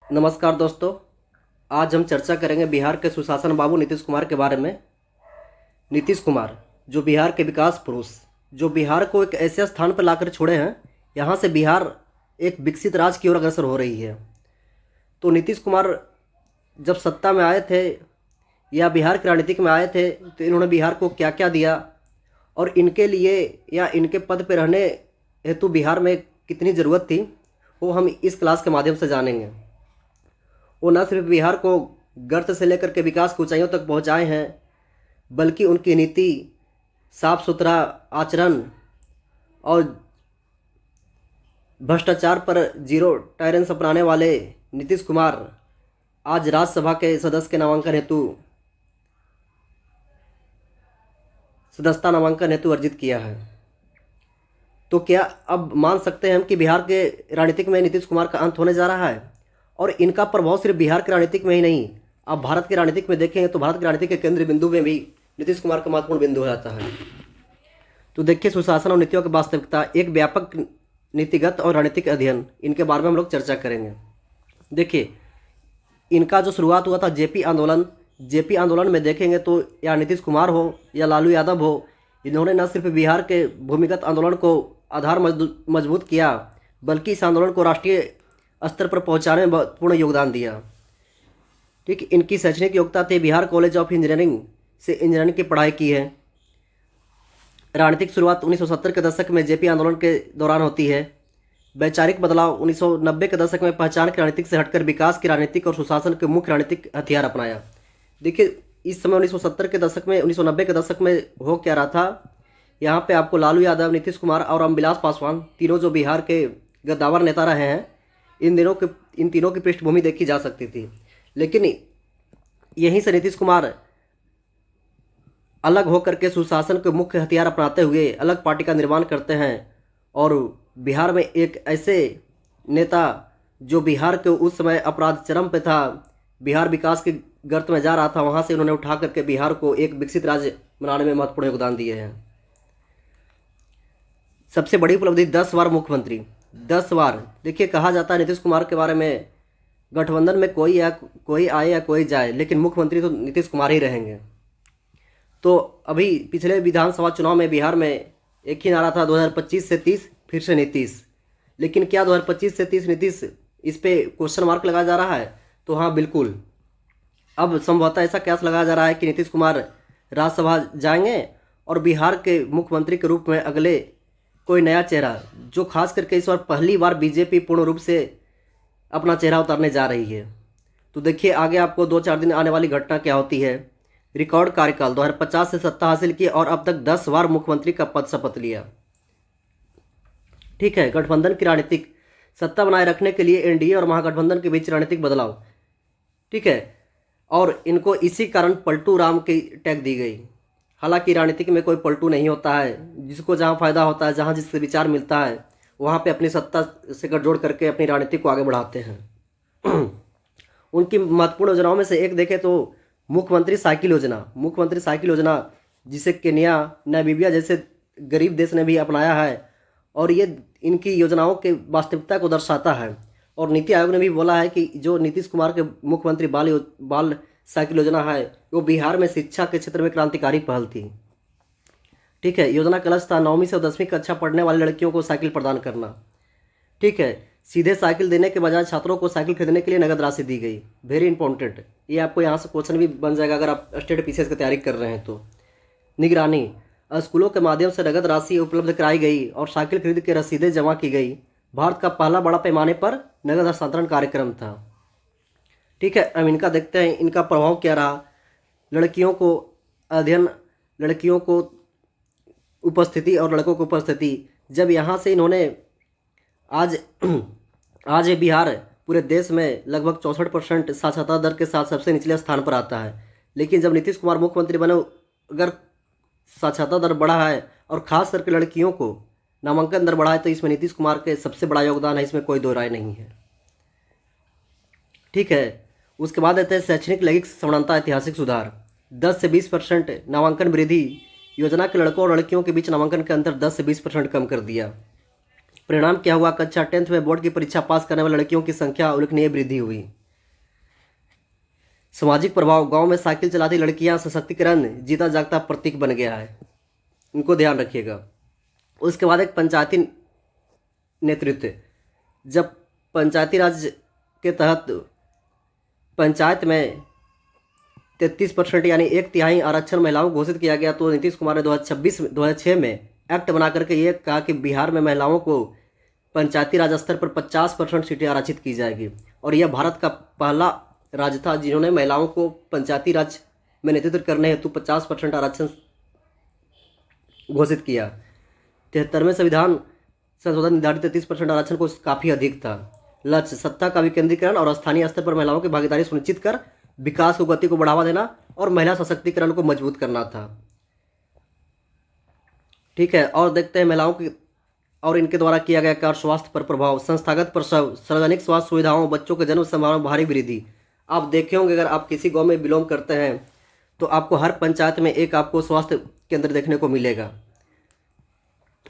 नमस्कार दोस्तों। आज हम चर्चा करेंगे बिहार के सुशासन बाबू नीतीश कुमार के बारे में। नीतीश कुमार जो बिहार के विकास पुरुष, जो बिहार को एक ऐसे स्थान पर लाकर छोड़े हैं, यहाँ से बिहार एक विकसित राज्य की ओर अग्रसर हो रही है। तो नीतीश कुमार जब सत्ता में आए थे या बिहार की राजनीतिक में आए थे तो इन्होंने बिहार को क्या क्या दिया और इनके लिए या इनके पद पर रहने हेतु बिहार में कितनी ज़रूरत थी, वो हम इस क्लास के माध्यम से जानेंगे। वो न सिर्फ बिहार को गर्त से लेकर के विकास की ऊंचाइयों तक पहुंचाए हैं, बल्कि उनकी नीति, साफ सुथरा आचरण और भ्रष्टाचार पर जीरो टॉलरेंस अपनाने वाले नीतीश कुमार आज राज्यसभा के सदस्य के नामांकन हेतु सदस्यता नामांकन हेतु अर्जित किया है। तो क्या अब मान सकते हैं हम कि बिहार के राजनीतिक में नीतीश कुमार का अंत होने जा रहा है? और इनका प्रभाव सिर्फ बिहार के राजनीतिक में ही नहीं, आप भारत के राजनीतिक में देखेंगे तो भारत के राजनीतिक के केंद्रीय बिंदु में भी नीतीश कुमार का महत्वपूर्ण बिंदु हो जाता है। तो देखिए, सुशासन और नीतियों की वास्तविकता, एक व्यापक नीतिगत और रणनीतिक अध्ययन, इनके बारे में हम लोग चर्चा करेंगे। देखिए, इनका जो शुरुआत हुआ था जेपी आंदोलन में देखेंगे तो या नीतीश कुमार हो या लालू यादव हो, इन्होंने न सिर्फ बिहार के भूमिगत आंदोलन को आधार मजबूत किया, बल्कि इस आंदोलन को राष्ट्रीय स्तर पर पहुंचाने में पूर्ण योगदान दिया। ठीक, इनकी शैक्षणिक योग्यता थी बिहार कॉलेज ऑफ इंजीनियरिंग से इंजीनियरिंग की पढ़ाई की है। राजनीतिक शुरुआत 1970 के दशक में जेपी आंदोलन के दौरान होती है। वैचारिक बदलाव 1990 के दशक में पहचान की राजनीतिक से हटकर विकास की राजनीतिक और सुशासन के मुख्य राजनीतिक हथियार अपनाया। देखिए, इस समय 1970 के दशक में 1990 के दशक में हो क्या रहा था, यहाँ पे आपको लालू यादव, नीतीश कुमार और रामविलास पासवान, तीनों जो बिहार के गद्दावर नेता रहे हैं, इन तीनों की पृष्ठभूमि देखी जा सकती थी। लेकिन यहीं से नीतीश कुमार अलग होकर के सुशासन के मुख्य हथियार अपनाते हुए अलग पार्टी का निर्माण करते हैं और बिहार में एक ऐसे नेता जो बिहार के उस समय अपराध चरम पे था, बिहार विकास के गर्त में जा रहा था, वहाँ से उन्होंने उठा करके बिहार को एक विकसित राज्य बनाने में महत्वपूर्ण योगदान दिए हैं। सबसे बड़ी उपलब्धि 10 बार मुख्यमंत्री, 10 बार। देखिए, कहा जाता है नीतीश कुमार के बारे में, गठबंधन में कोई आए या कोई जाए, लेकिन मुख्यमंत्री तो नीतीश कुमार ही रहेंगे। तो अभी पिछले विधानसभा चुनाव में बिहार में एक ही नारा था, 2025 से 30 फिर से नीतीश। लेकिन क्या 2025 से 30 नीतीश, इस पे क्वेश्चन मार्क लगाया जा रहा है? तो हाँ, बिल्कुल। अब संभवतः ऐसा कयास लगाया जा रहा है कि नीतीश कुमार राज्यसभा जाएंगे और बिहार के मुख्यमंत्री के रूप में अगले कोई नया चेहरा, जो खास करके इस बार पहली बार बीजेपी पूर्ण रूप से अपना चेहरा उतारने जा रही है। तो देखिए, आगे आपको 2-4 दिन आने वाली घटना क्या होती है। रिकॉर्ड कार्यकाल 2050 से सत्ता हासिल की और अब तक 10 बार मुख्यमंत्री का पद शपथ लिया। ठीक है, गठबंधन की राजनीतिक सत्ता बनाए रखने के लिए एनडीए और महागठबंधन के बीच रणनीतिक बदलाव। ठीक है, और इनको इसी कारण पलटू राम की टैग दी गई। हालांकि राजनीतिक में कोई पलटू नहीं होता है, जिसको जहां फायदा होता है, जहां जिससे विचार मिलता है, वहां पे अपनी सत्ता से गठजोड़ करके अपनी राजनीति को आगे बढ़ाते हैं। उनकी महत्वपूर्ण योजनाओं में से एक देखें तो मुख्यमंत्री साइकिल योजना, जिसे केन्या, नामीबिया जैसे गरीब देश ने भी अपनाया है और ये इनकी योजनाओं के वास्तविकता को दर्शाता है। और नीति आयोग ने भी बोला है कि जो नीतीश कुमार के मुख्यमंत्री बाल साइकिल योजना है, वो बिहार में शिक्षा के क्षेत्र में क्रांतिकारी पहल थी। ठीक है, योजना का लक्ष्य था 9वीं से 10वीं कक्षा पढ़ने वाली लड़कियों को साइकिल प्रदान करना। ठीक है, सीधे साइकिल देने के बजाय छात्रों को साइकिल खरीदने के लिए नगद राशि दी गई। वेरी इंपॉर्टेंट, ये आपको यहाँ से क्वेश्चन भी बन जाएगा अगर आप स्टेट पीसीएस की तैयारी कर रहे हैं तो। निगरानी, स्कूलों के माध्यम से नगद राशि उपलब्ध कराई गई और साइकिल खरीद के रसीदें जमा की गई। भारत का पहला बड़ा पैमाने पर नगद हस्तांतरण कार्यक्रम था। ठीक है, अब इनका देखते हैं इनका प्रभाव क्या रहा। लड़कियों को अध्ययन, लड़कियों को उपस्थिति और लड़कों को उपस्थिति, जब यहाँ से इन्होंने आज ये बिहार पूरे देश में लगभग 64% साक्षरता दर के साथ सबसे निचले स्थान पर आता है। लेकिन जब नीतीश कुमार मुख्यमंत्री बने, अगर साक्षरता दर बढ़ा है और खास करके लड़कियों को नामांकन दर बढ़ा है, तो इसमें नीतीश कुमार के सबसे बड़ा योगदान है, इसमें कोई दो राय नहीं है। ठीक है, उसके बाद आते हैं शैक्षणिक लैंगिक समानता ऐतिहासिक सुधार। 10 से 20% नामांकन वृद्धि, योजना के लड़कों और लड़कियों के बीच नामांकन के अंतर 10 से 20% कम कर दिया। परिणाम क्या हुआ? कक्षा 10th में बोर्ड की परीक्षा पास करने वाली लड़कियों की संख्या उल्लेखनीय वृद्धि हुई। सामाजिक प्रभाव, गांव में साइकिल चलाती लड़कियां सशक्तिकरण जीता जागता प्रतीक बन गया है, इनको ध्यान रखिएगा। उसके बाद एक पंचायती नेतृत्व, जब पंचायती राज के तहत पंचायत में 33% यानी 1/3 आरक्षण महिलाओं को घोषित किया गया, तो नीतीश कुमार ने 2006 में एक्ट बना करके ये कहा कि बिहार में महिलाओं को पंचायती राज स्तर पर 50% सीटें आरक्षित की जाएगी। और यह भारत का पहला राज्य था जिन्होंने महिलाओं को पंचायती राज में नेतृत्व करने हेतु 50% आरक्षण घोषित किया। 73वें संविधान संशोधन निर्धारित 33% आरक्षण को काफ़ी अधिक था। लक्ष्य सत्ता का विकेंद्रीकरण और स्थानीय स्तर पर महिलाओं की भागीदारी सुनिश्चित कर विकास को गति को बढ़ावा देना और महिला सशक्तिकरण को मजबूत करना था। ठीक है, और देखते हैं महिलाओं की और इनके द्वारा किया गया कार्य। स्वास्थ्य पर प्रभाव, संस्थागत प्रसव, सार्वजनिक स्वास्थ्य सुविधाओं, बच्चों के जन्म संभावना भारी वृद्धि। आप देखे होंगे, अगर आप किसी गांव में बिलोंग करते हैं तो आपको हर पंचायत में एक आपको स्वास्थ्य केंद्र देखने को मिलेगा।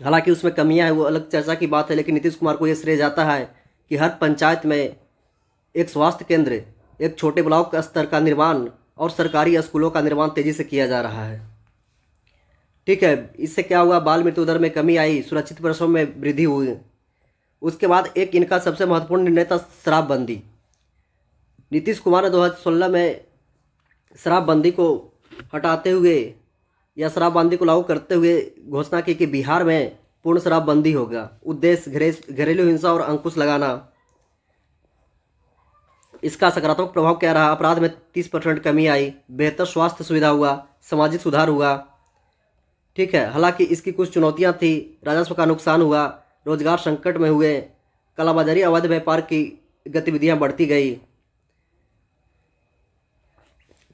हालांकि उसमें कमियां हैं, वो अलग चर्चा की बात है, लेकिन नीतीश कुमार को ये श्रेय जाता है कि हर पंचायत में एक स्वास्थ्य केंद्र, एक छोटे ब्लॉक स्तर का निर्माण और सरकारी स्कूलों का निर्माण तेजी से किया जा रहा है। ठीक है, इससे क्या हुआ, बाल मृत्यु दर में कमी आई, सुरक्षित प्रसव में वृद्धि हुई। उसके बाद एक इनका सबसे महत्वपूर्ण निर्णय था शराबबंदी। नीतीश कुमार ने 2016 में शराबबंदी को हटाते हुए या शराबबंदी को लागू करते हुए घोषणा की कि बिहार में पूर्ण शराबबंदी होगा। उद्देश्य घरेलू हिंसा और अंकुश लगाना। इसका सकारात्मक प्रभाव क्या रहा, अपराध में 30% कमी आई, बेहतर स्वास्थ्य सुविधा हुआ, सामाजिक सुधार हुआ। ठीक है, हालांकि इसकी कुछ चुनौतियां थी, राजस्व का नुकसान हुआ, रोजगार संकट में हुए, कालाबाजारी अवैध व्यापार की गतिविधियां बढ़ती गई।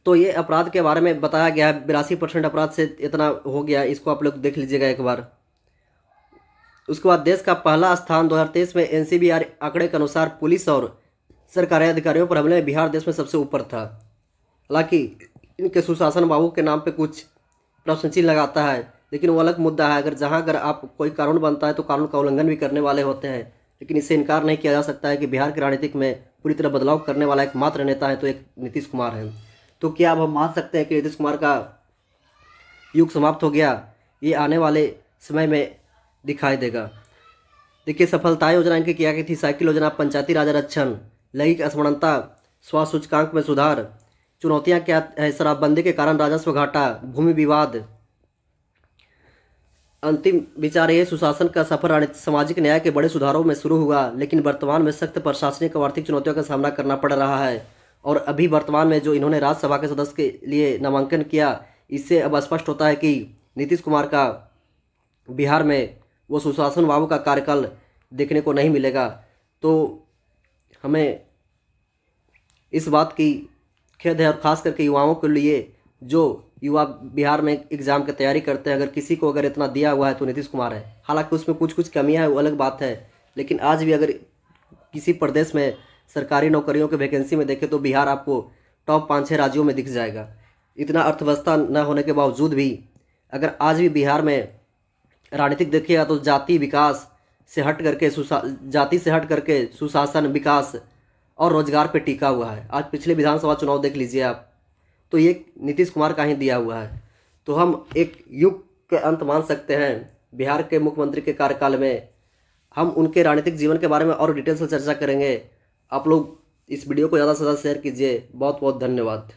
तो ये अपराध के बारे में बताया गया है, 82% अपराध से इतना हो गया, इसको आप लोग देख लीजिएगा एक बार। उसके बाद देश का पहला स्थान 2023 में NCBR आंकड़े के अनुसार पुलिस और सरकारी अधिकारियों पर हमले में बिहार देश में सबसे ऊपर था। हालांकि इनके सुशासन बाबू के नाम पे कुछ प्रश्न चिन्ह लगाता है, लेकिन वो अलग मुद्दा है। अगर आप कोई कानून बनता है तो कानून का उल्लंघन भी करने वाले होते हैं, लेकिन इससे इनकार नहीं किया जा सकता है कि बिहार की राजनीतिक में पूरी तरह बदलाव करने वाला एकमात्र नेता है तो एक नीतीश कुमार है। तो क्या अब हम मान सकते हैं कि नीतीश कुमार का युग समाप्त हो गया? ये आने वाले समय में दिखाई देगा। देखिए, सफलता योजना इनकी क्या गई थी, साइकिल योजना, पंचायती राज आरक्षण, लैंगिक असमानता, स्वास्थ्य सूचकांक में सुधार। चुनौतियां क्या है, शराबबंदी के कारण राजस्व घाटा, भूमि विवाद। अंतिम विचार ये, सुशासन का सफर सामाजिक न्याय के बड़े सुधारों में शुरू हुआ, लेकिन वर्तमान में सख्त प्रशासनिक और आर्थिक चुनौतियों का सामना करना पड़ रहा है। और अभी वर्तमान में जो इन्होंने राज्यसभा के सदस्य के लिए नामांकन किया, इससे अब स्पष्ट होता है कि नीतीश कुमार का बिहार में वो सुशासन बाबू का कार्यकाल देखने को नहीं मिलेगा। तो हमें इस बात की खेद है, और ख़ास करके युवाओं के लिए जो युवा बिहार में एग्ज़ाम की तैयारी करते हैं, अगर इतना दिया हुआ है तो नीतीश कुमार है। हालांकि उसमें कुछ कुछ कमियां हैं, वो अलग बात है, लेकिन आज भी अगर किसी प्रदेश में सरकारी नौकरियों के वैकेंसी में देखें तो बिहार आपको टॉप 5-6 राज्यों में दिख जाएगा। इतना अर्थव्यवस्था न होने के बावजूद भी अगर आज भी बिहार में राजनीतिक देखिएगा तो जाति से हट करके सुशासन, विकास और रोजगार पे टिका हुआ है। आज पिछले विधानसभा चुनाव देख लीजिए आप, तो ये नीतीश कुमार का ही दिया हुआ है। तो हम एक युग के अंत मान सकते हैं बिहार के मुख्यमंत्री के कार्यकाल में। हम उनके राजनीतिक जीवन के बारे में और डिटेल से चर्चा करेंगे। आप लोग इस वीडियो को ज़्यादा से ज़्यादा शेयर कीजिए। बहुत बहुत धन्यवाद।